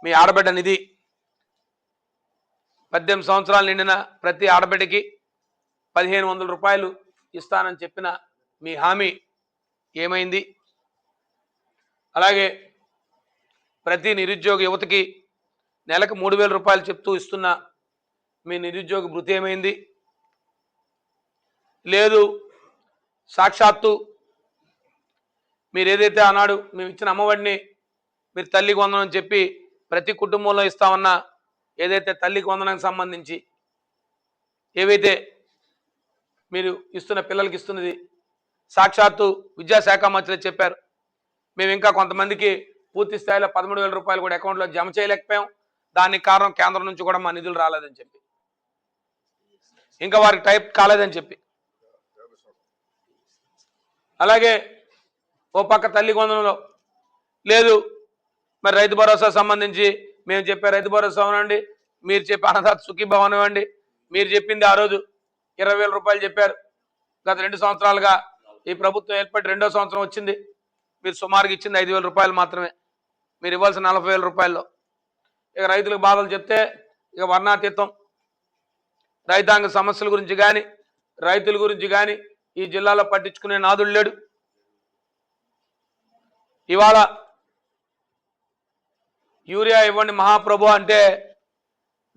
మీ ఆడబిడ్డ నిధి 18 సంవత్సరాలు నిండిన ప్రతి ఆడబిడ్డకి 1500 రూపాయలు ఇస్తానని చెప్పిన మీ హామీ ఏమైంది? అలాగే ప్రతి నిరుద్యోగ యువతకి నెలకు 3000 రూపాయలు చెప్తూ ఇస్తున్న మీ నిరుద్యోగ భృతి ఏమైంది? లేదు సాక్షాత్తు మీరు ఏదైతే ఆనాడు మేము ఇచ్చిన అమ్మఒడిని మీరు తల్లికి వందనం అని చెప్పి ప్రతి కుటుంబంలో ఇస్తామన్న ఏదైతే తల్లికి వందనానికి సంబంధించి ఏవైతే మీరు ఇస్తున్న పిల్లలకి ఇస్తున్నది సాక్షాత్తు విద్యాశాఖ మంత్రి చెప్పారు. మేము ఇంకా కొంతమందికి పూర్తి స్థాయిలో 13,000 రూపాయలు కూడా అకౌంట్లో జమ చేయలేకపోయాం. దానికి కారణం కేంద్రం నుంచి కూడా మా నిధులు రాలేదని చెప్పి, ఇంకా వారికి టైప్ కాలేదని చెప్పి. అలాగే ఓ పక్క తల్లి వందనంలో లేదు, మరి రైతు భరోసా సంబంధించి మేము చెప్పే రైతు భరోసా అవ్వండి, మీరు చెప్పే అన్నదాత సుఖీభావం అవ్వండి, మీరు చెప్పింది ఆ రోజు 20,000 రూపాయలు చెప్పారు. గత 2 సంవత్సరాలుగా ఈ ప్రభుత్వం ఏర్పడి 2వ సంవత్సరం వచ్చింది, మీరు సుమారుగా ఇచ్చింది 5,000 రూపాయలు మాత్రమే. మీరు ఇవ్వాల్సిన 40,000 రూపాయల్లో ఇక రైతులకు బాధలు చెప్తే ఇక వర్ణాతీతం. రైతాంగ సమస్యల గురించి కానీ రైతుల గురించి కానీ ఈ జిల్లాలో పట్టించుకునే నాదుడు లేడు. ఇవాళ యూరియా ఇవ్వండి మహాప్రభు అంటే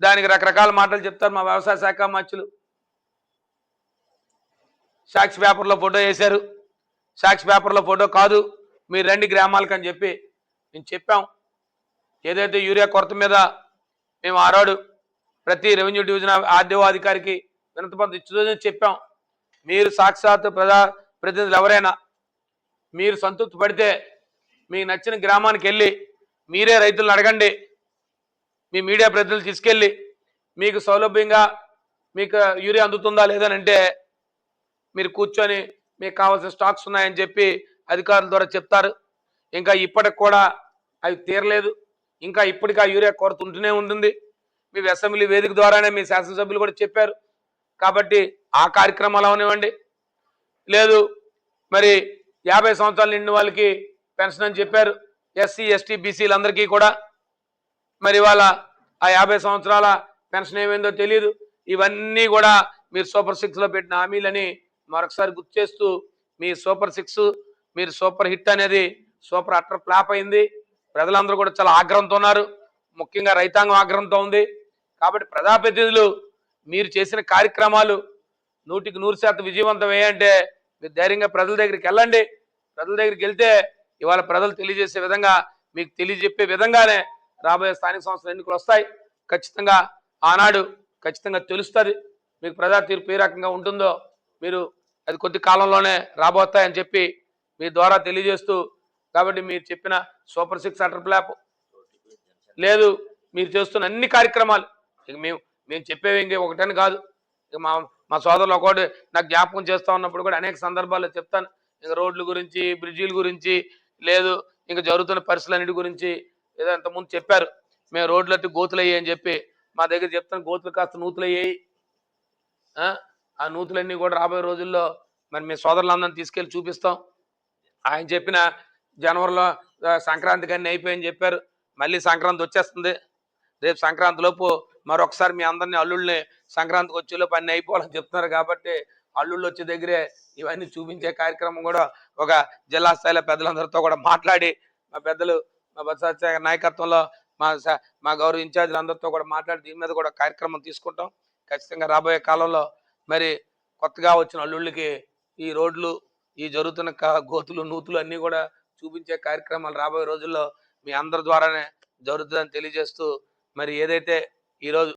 దానికి రకరకాల మాటలు చెప్తారు మా వ్యవసాయ శాఖ మంత్రులు. సాక్షి పేపర్లో ఫోటో వేశారు, సాక్షి పేపర్లో ఫోటో కాదు, మీరు రండి గ్రామాలకు అని చెప్పి మేము చెప్పాం. ఏదైతే యూరియా కొరత మీద మేము ఆరాడు ప్రతి రెవెన్యూ డివిజన్ ఆర్డీఓ అధికారికి వినతిపత్రం ఇచ్చుదని చెప్పాం. మీరు సాక్షాత్ ప్రతినిధులు ఎవరైనా మీరు సంతృప్తి పడితే మీకు నచ్చిన గ్రామానికి వెళ్ళి మీరే రైతులను అడగండి, మీ మీడియా ప్రతినిధులు తీసుకెళ్ళి మీకు సౌలభ్యంగా మీకు యూరియా అందుతుందా లేదనంటే మీరు కూర్చొని మీకు కావాల్సిన స్టాక్స్ ఉన్నాయని చెప్పి అధికారుల ద్వారా చెప్తారు. ఇంకా ఇప్పటికి కూడా అవి తీరలేదు, ఇంకా ఇప్పటికీ ఆ యూరియా కొరత ఉంటూనే ఉంటుంది. మీ అసెంబ్లీ వేదిక ద్వారానే మీ శాసనసభ్యులు కూడా చెప్పారు. కాబట్టి ఆ కార్యక్రమాలు అవనివ్వండి, లేదు మరి 50 సంవత్సరాలు నిండిన వాళ్ళకి పెన్షన్ అని చెప్పారు, ఎస్సీ ఎస్టీ బీసీలందరికీ కూడా. మరి వాళ్ళ ఆ 50 సంవత్సరాల పెన్షన్ ఏమైందో తెలియదు. ఇవన్నీ కూడా మీరు సూపర్ 6లో పెట్టిన హామీలని మరొకసారి గుర్తు చేస్తూ, మీ సూపర్ 6 మీరు సూపర్ హిట్ అనేది సూపర్ అట్టర్ ఫ్లాప్ అయింది. ప్రజలందరూ కూడా చాలా ఆగ్రహంతో ఉన్నారు, ముఖ్యంగా రైతాంగం ఆగ్రహంతో ఉంది. కాబట్టి ప్రజాప్రతినిధులు మీరు చేసిన కార్యక్రమాలు 100కి 100% విజయవంతం అయ్యంటే మీరు ధైర్యంగా ప్రజల దగ్గరికి వెళ్ళండి. ప్రజల దగ్గరికి వెళ్తే ఇవాళ ప్రజలు తెలియజేసే విధంగా మీకు తెలియజెప్పే విధంగానే రాబోయే స్థానిక సంస్థల ఎన్నికలు వస్తాయి. ఖచ్చితంగా ఆనాడు ఖచ్చితంగా తెలుస్తుంది మీకు ప్రజా తీర్పు ఏ రకంగా ఉంటుందో. మీరు అది కొద్ది కాలంలోనే రాబోతాయని చెప్పి మీ ద్వారా తెలియజేస్తూ, కాబట్టి మీరు చెప్పిన సూపర్ 6 అటర్ ఫ్లాప్ లేదు, మీరు చేస్తున్న అన్ని కార్యక్రమాలు ఇక మేము చెప్పేవి ఇంకే ఒకటని కాదు. ఇక మా సోదరులు ఒకటి నాకు జ్ఞాపకం చేస్తూ ఉన్నప్పుడు కూడా అనేక సందర్భాల్లో చెప్తాను. ఇక రోడ్ల గురించి బ్రిడ్జీల గురించి లేదు, ఇంకా జరుగుతున్న పరిస్థితులన్నిటి గురించి ఏదో ఇంతకుముందు చెప్పారు, మేము రోడ్లు అయితే గోతులు అయ్యాయి అని చెప్పి మా దగ్గర చెప్తాను. గోతులు కాస్త నూతులు అయ్యాయి, ఆ నూతులన్నీ కూడా రాబోయే రోజుల్లో మరి మీ సోదరులందరినీ తీసుకెళ్ళి చూపిస్తాం. ఆయన చెప్పిన జనవరిలో సంక్రాంతికి అన్నీ అయిపోయాయని చెప్పారు, మళ్ళీ సంక్రాంతి వచ్చేస్తుంది. రేపు సంక్రాంతి లోపు మరొకసారి మీ అందరినీ అల్లుళ్ళని సంక్రాంతికి వచ్చేలోపు అన్నీ అయిపోవాలని చెప్తున్నారు. కాబట్టి అల్లుళ్ళు వచ్చే దగ్గరే ఇవన్నీ చూపించే కార్యక్రమం కూడా ఒక జిల్లా స్థాయిలో పెద్దలందరితో కూడా మాట్లాడి, మా పెద్దలు మా బత్స నాయకత్వంలో మా గౌరవ ఇన్ఛార్జీలు అందరితో కూడా మాట్లాడి దీని మీద కూడా కార్యక్రమం తీసుకుంటాం. ఖచ్చితంగా రాబోయే కాలంలో మరి కొత్తగా వచ్చిన అల్లుళ్ళకి ఈ రోడ్లు ఈ జరుగుతున్న గోతులు నూతులు అన్నీ కూడా చూపించే కార్యక్రమాలు రాబోయే రోజుల్లో మీ అందరి ద్వారానే జరుగుతుందని తెలియజేస్తూ, మరి ఏదైతే ఈరోజు